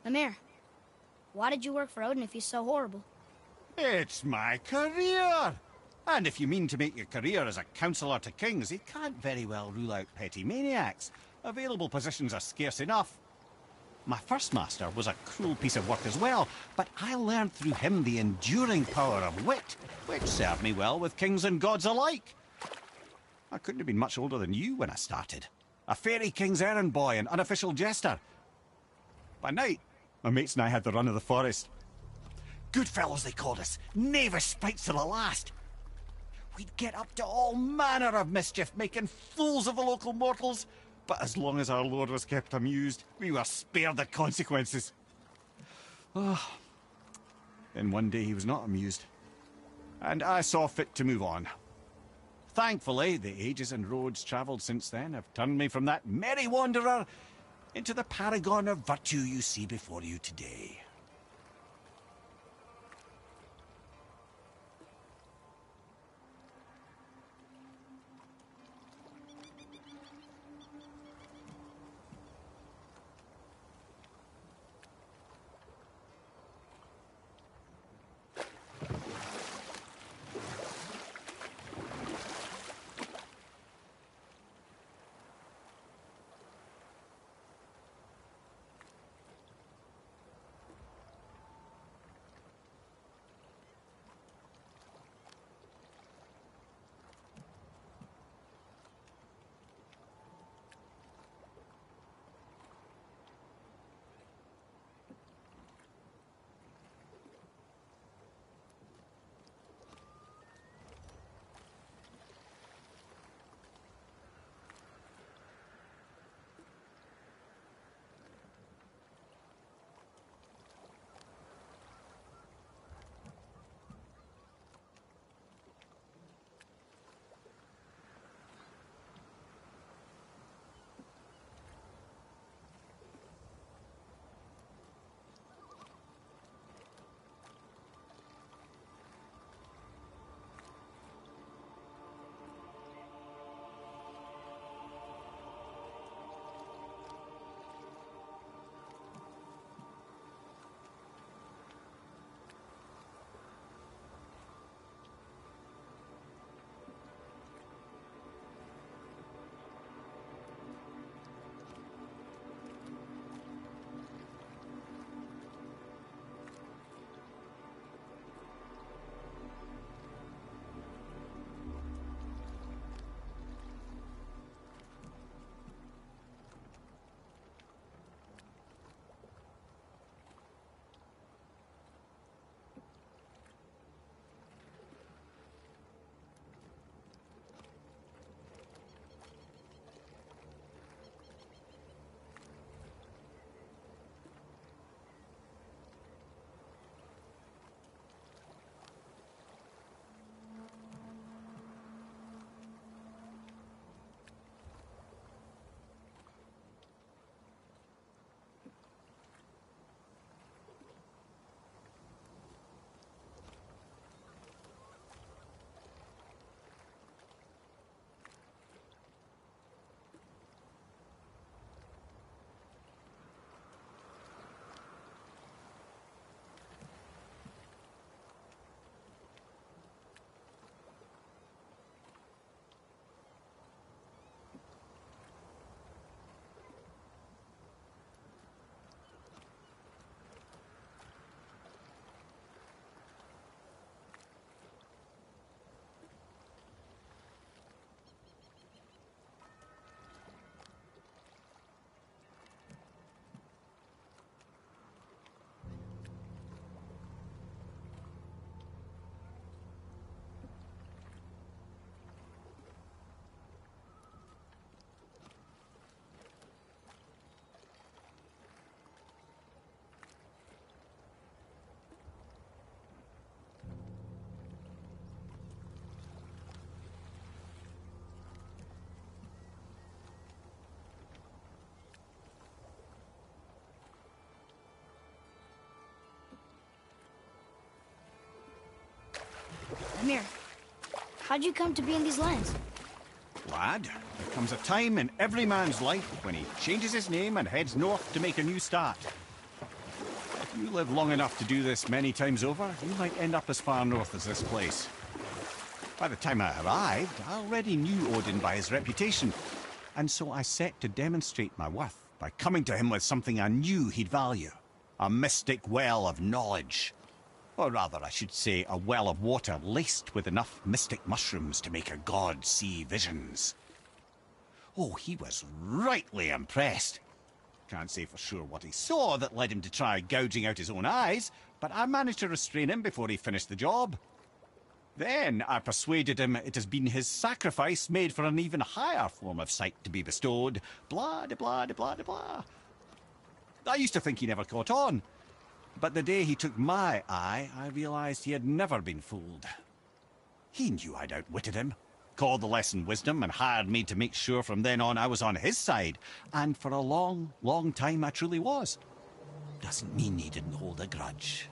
Mimir, why did you work for Odin if he's so horrible? It's my career! And if you mean to make your career as a counsellor to kings, he can't very well rule out petty maniacs. Available positions are scarce enough. My first master was a cruel piece of work as well, but I learned through him the enduring power of wit, which served me well with kings and gods alike. I couldn't have been much older than you when I started. A fairy king's errand boy and unofficial jester. By night, my mates and I had the run of the forest. Good fellows they called us, knavish sprites to the last. We'd get up to all manner of mischief, making fools of the local mortals. But as long as our lord was kept amused, we were spared the consequences. Then one day he was not amused, and I saw fit to move on. Thankfully, the ages and roads travelled since then have turned me from that merry wanderer into the paragon of virtue you see before you today. Mimir, how'd you come to be in these lands? Lad, there comes a time in every man's life when he changes his name and heads north to make a new start. You live long enough to do this many times over, you might end up as far north as this place. By the time I arrived, I already knew Odin by his reputation, and so I set to demonstrate my worth by coming to him with something I knew he'd value. A mystic well of knowledge. Or rather, I should say, a well of water laced with enough mystic mushrooms to make a god see visions. Oh, he was rightly impressed. Can't say for sure what he saw that led him to try gouging out his own eyes, but I managed to restrain him before he finished the job. Then I persuaded him it has been his sacrifice made for an even higher form of sight to be bestowed. Blah, de blah, de blah, de blah. I used to think he never caught on, but the day he took my eye, I realised he had never been fooled. He knew I'd outwitted him, called the lesson wisdom, and hired me to make sure from then on I was on his side. And for a long, long time I truly was. Doesn't mean he didn't hold a grudge.